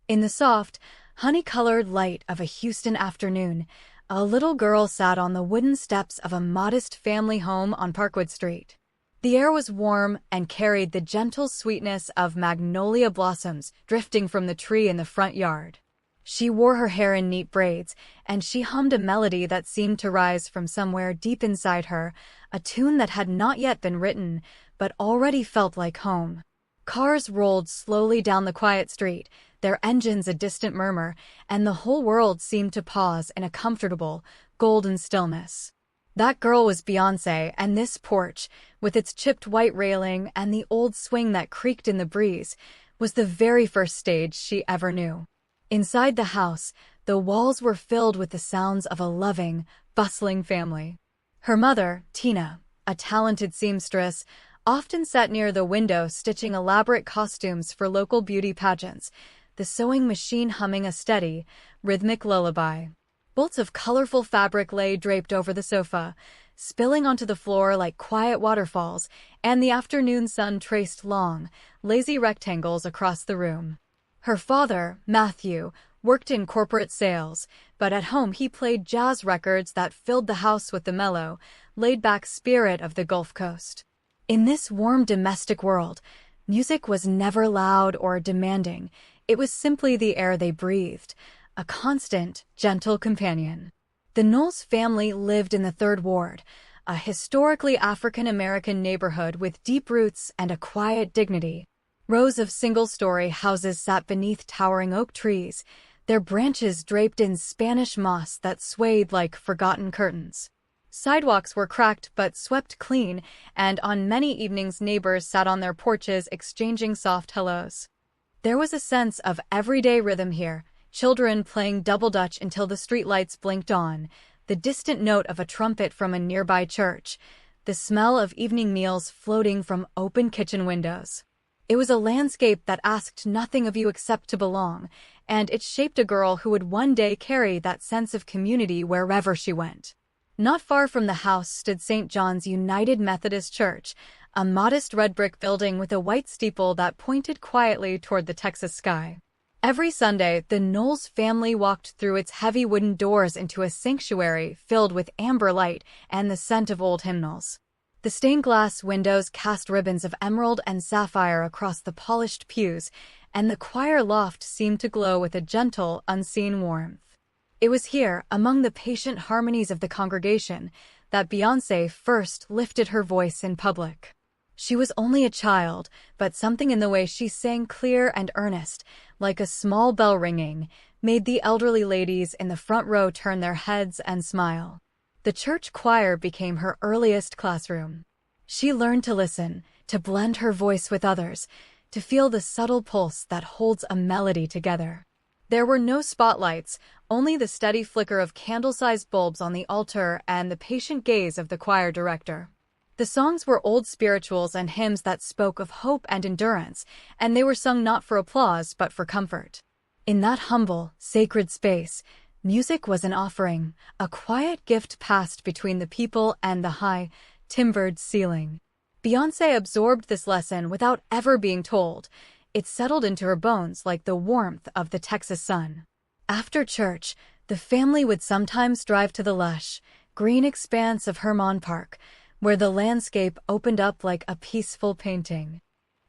In the soft, honey-colored light of a Houston afternoon, a little girl sat on the wooden steps of a modest family home on Parkwood Street. The air was warm and carried the gentle sweetness of magnolia blossoms drifting from the tree in the front yard. She wore her hair in neat braids, and she hummed a melody that seemed to rise from somewhere deep inside her, a tune that had not yet been written, but already felt like home. Cars rolled slowly down the quiet street, their engines a distant murmur, and the whole world seemed to pause in a comfortable, golden stillness. That girl was Beyoncé, and this porch, with its chipped white railing and the old swing that creaked in the breeze, was the very first stage she ever knew. Inside the house, the walls were filled with the sounds of a loving, bustling family. Her mother, Tina, a talented seamstress, often sat near the window stitching elaborate costumes for local beauty pageants, the sewing machine humming a steady, rhythmic lullaby. Bolts of colorful fabric lay draped over the sofa, spilling onto the floor like quiet waterfalls, and the afternoon sun traced long, lazy rectangles across the room. Her father, Matthew, worked in corporate sales, but at home he played jazz records that filled the house with the mellow, laid-back spirit of the Gulf Coast. In this warm domestic world, music was never loud or demanding. It was simply the air they breathed, a constant, gentle companion. The Knowles family lived in the Third Ward, a historically African-American neighborhood with deep roots and a quiet dignity. Rows of single-story houses sat beneath towering oak trees, their branches draped in Spanish moss that swayed like forgotten curtains. Sidewalks were cracked but swept clean, and on many evenings neighbors sat on their porches exchanging soft hellos. There was a sense of everyday rhythm here, children playing double dutch until the streetlights blinked on, the distant note of a trumpet from a nearby church, the smell of evening meals floating from open kitchen windows. It was a landscape that asked nothing of you except to belong, and it shaped a girl who would one day carry that sense of community wherever she went. Not far from the house stood St. John's United Methodist Church, a modest red brick building with a white steeple that pointed quietly toward the Texas sky. Every Sunday, the Knowles family walked through its heavy wooden doors into a sanctuary filled with amber light and the scent of old hymnals. The stained glass windows cast ribbons of emerald and sapphire across the polished pews, and the choir loft seemed to glow with a gentle, unseen warmth. It was here, among the patient harmonies of the congregation, that Beyoncé first lifted her voice in public. She was only a child, but something in the way she sang clear and earnest, like a small bell ringing, made the elderly ladies in the front row turn their heads and smile. The church choir became her earliest classroom. She learned to listen, to blend her voice with others, to feel the subtle pulse that holds a melody together. There were no spotlights, only the steady flicker of candle-sized bulbs on the altar and the patient gaze of the choir director. The songs were old spirituals and hymns that spoke of hope and endurance, and they were sung not for applause but for comfort. In that humble, sacred space, music was an offering, a quiet gift passed between the people and the high, timbered ceiling. Beyoncé absorbed this lesson without ever being told. It settled into her bones like the warmth of the Texas sun. After church, the family would sometimes drive to the lush, green expanse of Hermon Park, where the landscape opened up like a peaceful painting.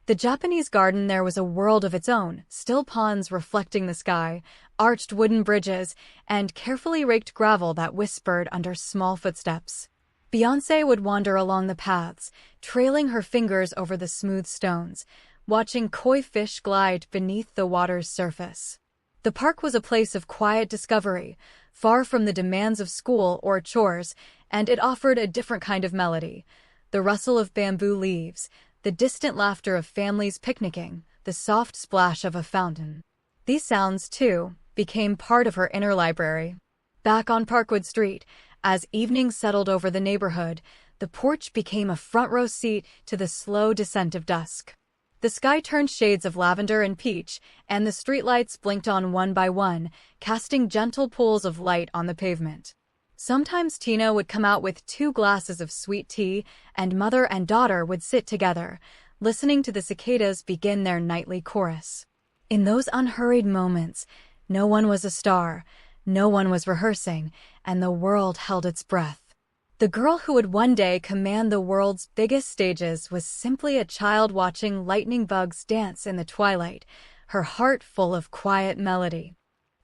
The Japanese garden there was a world of its own, still ponds reflecting the sky, arched wooden bridges, and carefully raked gravel that whispered under small footsteps. Beyoncé would wander along the paths, trailing her fingers over the smooth stones, watching koi fish glide beneath the water's surface. The park was a place of quiet discovery, far from the demands of school or chores, and it offered a different kind of melody. The rustle of bamboo leaves, the distant laughter of families picnicking, the soft splash of a fountain. These sounds, too, became part of her inner library. Back on Parkwood Street, as evening settled over the neighborhood, the porch became a front-row seat to the slow descent of dusk. The sky turned shades of lavender and peach, and the streetlights blinked on one by one, casting gentle pools of light on the pavement. Sometimes Tina would come out with 2 glasses of sweet tea, and mother and daughter would sit together, listening to the cicadas begin their nightly chorus. In those unhurried moments, no one was a star, no one was rehearsing, and the world held its breath. The girl who would one day command the world's biggest stages was simply a child watching lightning bugs dance in the twilight, her heart full of quiet melody.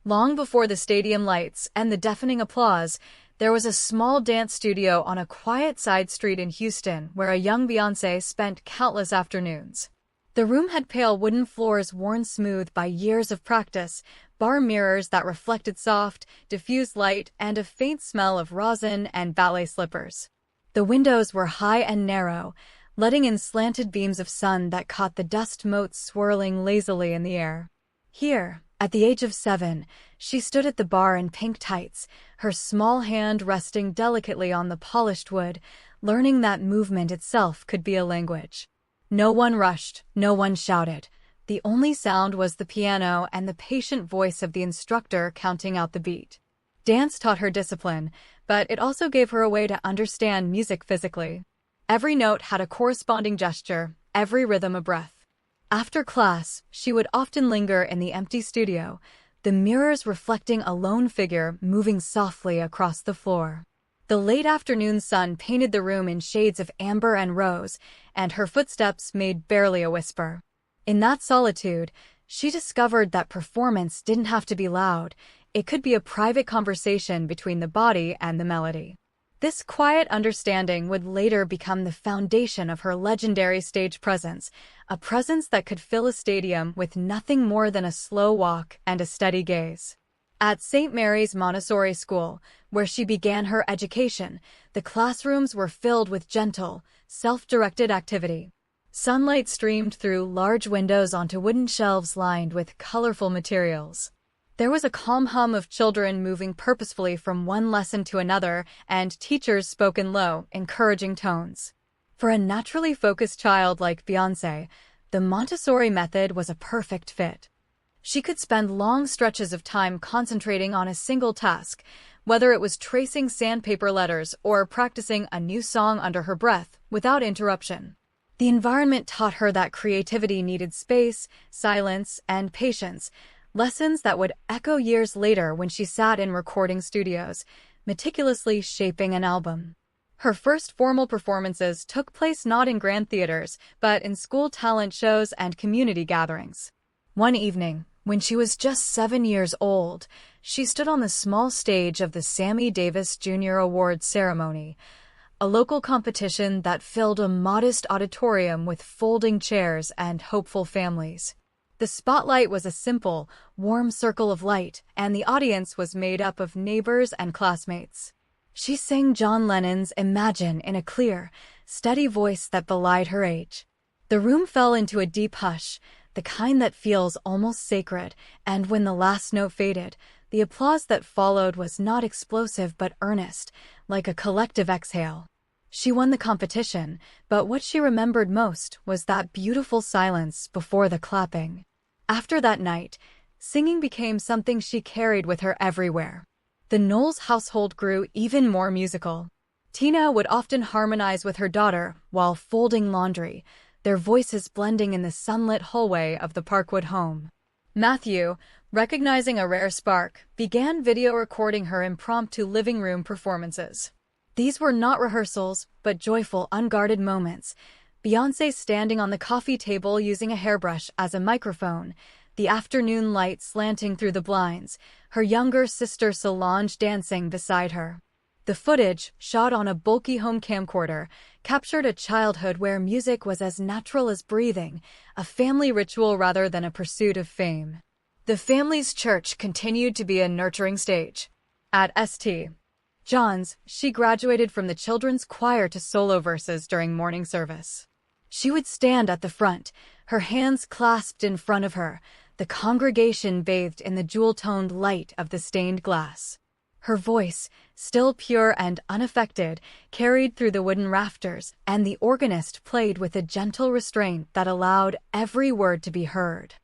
Long before the stadium lights and the deafening applause, there was a small dance studio on a quiet side street in Houston where a young Beyoncé spent countless afternoons. The room had pale wooden floors worn smooth by years of practice, bar mirrors that reflected soft, diffused light, and a faint smell of rosin and ballet slippers. The windows were high and narrow, letting in slanted beams of sun that caught the dust motes swirling lazily in the air. Here, at the age of 7, she stood at the bar in pink tights, her small hand resting delicately on the polished wood, learning that movement itself could be a language. No one rushed, no one shouted. The only sound was the piano and the patient voice of the instructor counting out the beat. Dance taught her discipline, but it also gave her a way to understand music physically. Every note had a corresponding gesture, every rhythm a breath. After class, she would often linger in the empty studio, the mirrors reflecting a lone figure moving softly across the floor. The late afternoon sun painted the room in shades of amber and rose, and her footsteps made barely a whisper. In that solitude, she discovered that performance didn't have to be loud. It could be a private conversation between the body and the melody. This quiet understanding would later become the foundation of her legendary stage presence, a presence that could fill a stadium with nothing more than a slow walk and a steady gaze. At St. Mary's Montessori School, where she began her education, the classrooms were filled with gentle, self-directed activity. Sunlight streamed through large windows onto wooden shelves lined with colorful materials. There was a calm hum of children moving purposefully from one lesson to another, and teachers spoke in low, encouraging tones. For a naturally focused child like Beyoncé, the Montessori method was a perfect fit. She could spend long stretches of time concentrating on a single task, whether it was tracing sandpaper letters or practicing a new song under her breath, without interruption. The environment taught her that creativity needed space, silence, and patience, lessons that would echo years later when she sat in recording studios, meticulously shaping an album. Her first formal performances took place not in grand theaters, but in school talent shows and community gatherings. One evening, when she was just 7 years old, she stood on the small stage of the Sammy Davis Jr. Awards ceremony, a local competition that filled a modest auditorium with folding chairs and hopeful families. The spotlight was a simple, warm circle of light, and the audience was made up of neighbors and classmates. She sang John Lennon's Imagine in a clear, steady voice that belied her age. The room fell into a deep hush, the kind that feels almost sacred, and when the last note faded, the applause that followed was not explosive but earnest, like a collective exhale. She won the competition, but what she remembered most was that beautiful silence before the clapping. After that night, singing became something she carried with her everywhere. The Knowles household grew even more musical. Tina would often harmonize with her daughter while folding laundry, their voices blending in the sunlit hallway of the Parkwood home. Matthew, recognizing a rare spark, began video recording her impromptu living room performances. These were not rehearsals, but joyful, unguarded moments. Beyoncé standing on the coffee table using a hairbrush as a microphone, the afternoon light slanting through the blinds, her younger sister Solange dancing beside her. The footage, shot on a bulky home camcorder, captured a childhood where music was as natural as breathing, a family ritual rather than a pursuit of fame. The family's church continued to be a nurturing stage. At St. John's, she graduated from the children's choir to solo verses during morning service. She would stand at the front, her hands clasped in front of her, the congregation bathed in the jewel-toned light of the stained glass. Her voice, still pure and unaffected, carried through the wooden rafters, and the organist played with a gentle restraint that allowed every word to be heard.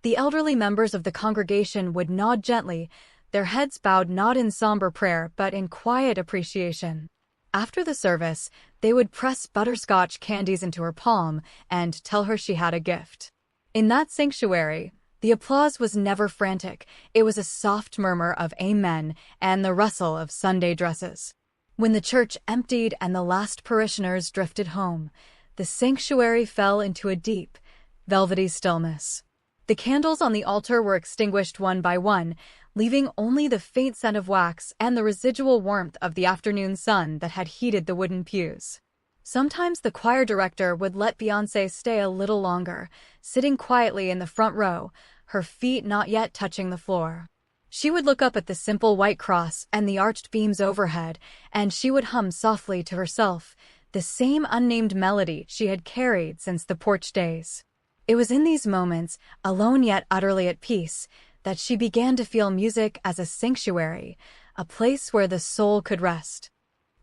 The elderly members of the congregation would nod gently, their heads bowed not in somber prayer but in quiet appreciation. After the service, they would press butterscotch candies into her palm and tell her she had a gift. In that sanctuary, The applause was never frantic. It was a soft murmur of amen and the rustle of Sunday dresses. When the church emptied and the last parishioners drifted home, the sanctuary fell into a deep, velvety stillness. The candles on the altar were extinguished one by one, leaving only the faint scent of wax and the residual warmth of the afternoon sun that had heated the wooden pews. Sometimes the choir director would let Beyoncé stay a little longer, sitting quietly in the front row, her feet not yet touching the floor. She would look up at the simple white cross and the arched beams overhead, and she would hum softly to herself, the same unnamed melody she had carried since the porch days. It was in these moments, alone yet utterly at peace, that she began to feel music as a sanctuary, a place where the soul could rest.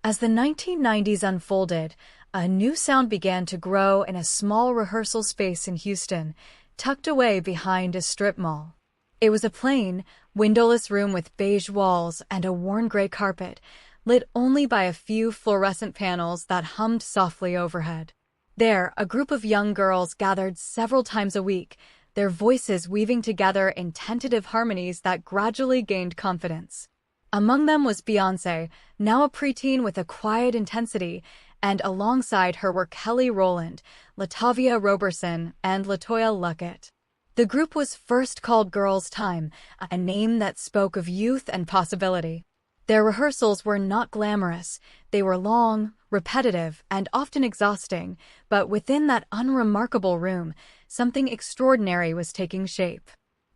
As the 1990s unfolded, a new sound began to grow in a small rehearsal space in Houston, tucked away behind a strip mall. It was a plain, windowless room with beige walls and a worn gray carpet, lit only by a few fluorescent panels that hummed softly overhead. There, a group of young girls gathered several times a week, their voices weaving together in tentative harmonies that gradually gained confidence. Among them was Beyoncé, now a preteen with a quiet intensity, and alongside her were Kelly Rowland, Latavia Roberson, and Latoya Luckett. The group was first called Girls' Time, a name that spoke of youth and possibility. Their rehearsals were not glamorous. They were long, repetitive, and often exhausting, but within that unremarkable room, something extraordinary was taking shape.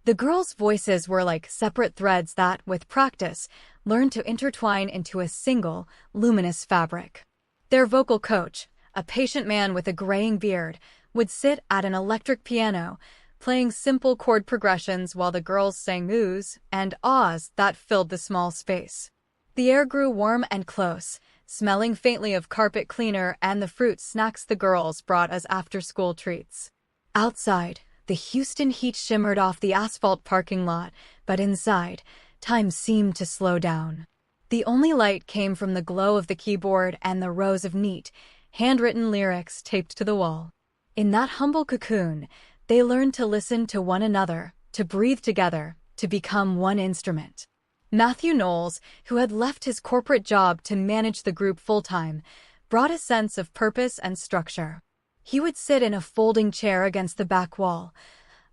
The girls' voices were like separate threads that, with practice, learned to intertwine into a single, luminous fabric. Their vocal coach, a patient man with a graying beard, would sit at an electric piano, playing simple chord progressions while the girls sang oohs and ahs that filled the small space. The air grew warm and close, smelling faintly of carpet cleaner and the fruit snacks the girls brought as after-school treats. Outside, the Houston heat shimmered off the asphalt parking lot, but inside, time seemed to slow down. The only light came from the glow of the keyboard and the rows of neat, handwritten lyrics taped to the wall. In that humble cocoon, they learned to listen to one another, to breathe together, to become one instrument. Matthew Knowles, who had left his corporate job to manage the group full-time, brought a sense of purpose and structure. He would sit in a folding chair against the back wall,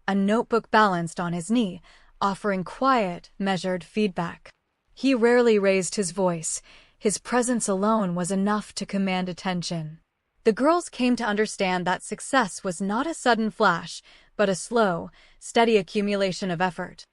a notebook balanced on his knee, offering quiet, measured feedback. He rarely raised his voice. His presence alone was enough to command attention. The girls came to understand that success was not a sudden flash, but a slow, steady accumulation of effort.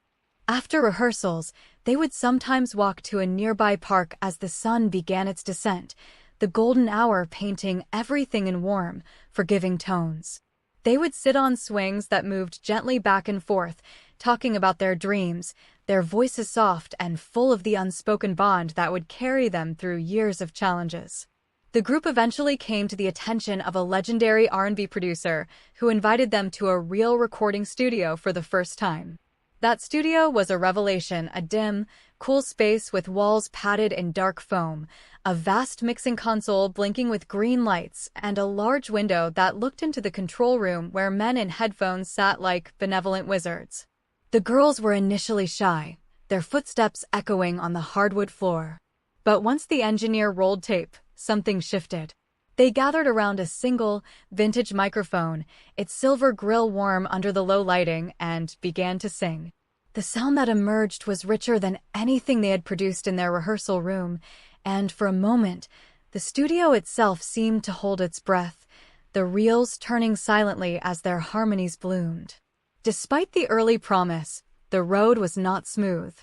After rehearsals, they would sometimes walk to a nearby park as the sun began its descent, the golden hour painting everything in warm, forgiving tones. They would sit on swings that moved gently back and forth, talking about their dreams, their voices soft and full of the unspoken bond that would carry them through years of challenges. The group eventually came to the attention of a legendary R&B producer who invited them to a real recording studio for the first time. That studio was a revelation, a dim, cool space with walls padded in dark foam, a vast mixing console blinking with green lights, and a large window that looked into the control room where men in headphones sat like benevolent wizards. The girls were initially shy, their footsteps echoing on the hardwood floor. But once the engineer rolled tape, something shifted. They gathered around a single, vintage microphone, its silver grill warm under the low lighting, and began to sing. The sound that emerged was richer than anything they had produced in their rehearsal room, and for a moment, the studio itself seemed to hold its breath, the reels turning silently as their harmonies bloomed. Despite the early promise, the road was not smooth.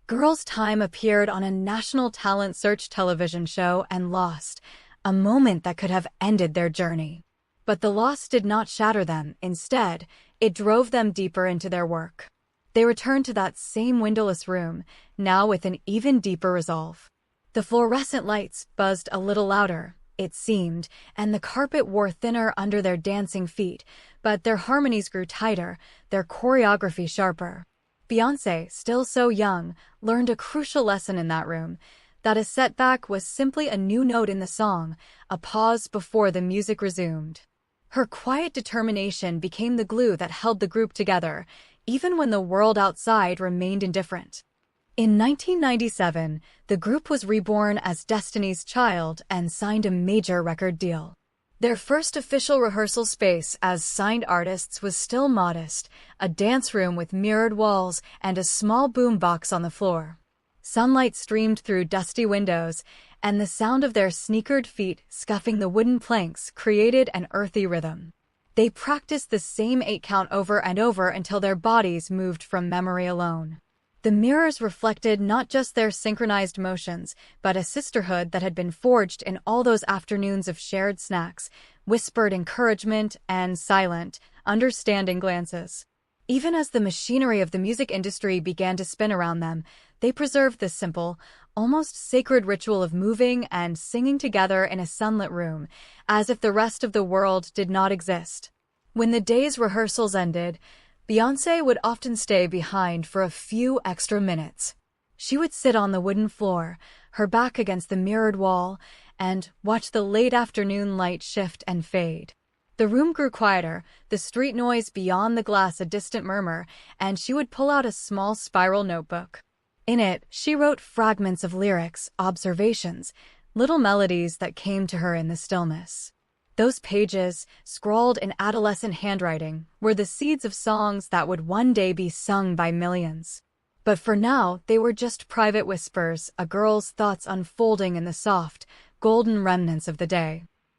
Girls' Time appeared on a national talent search television show and lost, a moment that could have ended their journey. But the loss did not shatter them. Instead, it drove them deeper into their work. They returned to that same windowless room, now with an even deeper resolve. The fluorescent lights buzzed a little louder, it seemed, and the carpet wore thinner under their dancing feet, but their harmonies grew tighter, their choreography sharper. Beyoncé, still so young, learned a crucial lesson in that room, that a setback was simply a new note in the song, a pause before the music resumed. Her quiet determination became the glue that held the group together. even when the world outside remained indifferent. In 1997, the group was reborn as Destiny's Child and signed a major record deal. Their first official rehearsal space as signed artists was still modest, a dance room with mirrored walls and a small boombox on the floor. Sunlight streamed through dusty windows, and the sound of their sneakered feet scuffing the wooden planks created an earthy rhythm. They practiced the same 8 count over and over until their bodies moved from memory alone. The mirrors reflected not just their synchronized motions, but a sisterhood that had been forged in all those afternoons of shared snacks, whispered encouragement, and silent, understanding glances. Even as the machinery of the music industry began to spin around them, they preserved the simple, almost sacred ritual of moving and singing together in a sunlit room, as if the rest of the world did not exist. When the day's rehearsals ended, Beyoncé would often stay behind for a few extra minutes. She would sit on the wooden floor, her back against the mirrored wall, and watch the late afternoon light shift and fade. The room grew quieter, the street noise beyond the glass a distant murmur, and she would pull out a small spiral notebook. In it, she wrote fragments of lyrics, observations, little melodies that came to her in the stillness. Those pages, scrawled in adolescent handwriting, were the seeds of songs that would one day be sung by millions. But for now, they were just private whispers, a girl's thoughts unfolding in the soft, golden remnants of the day.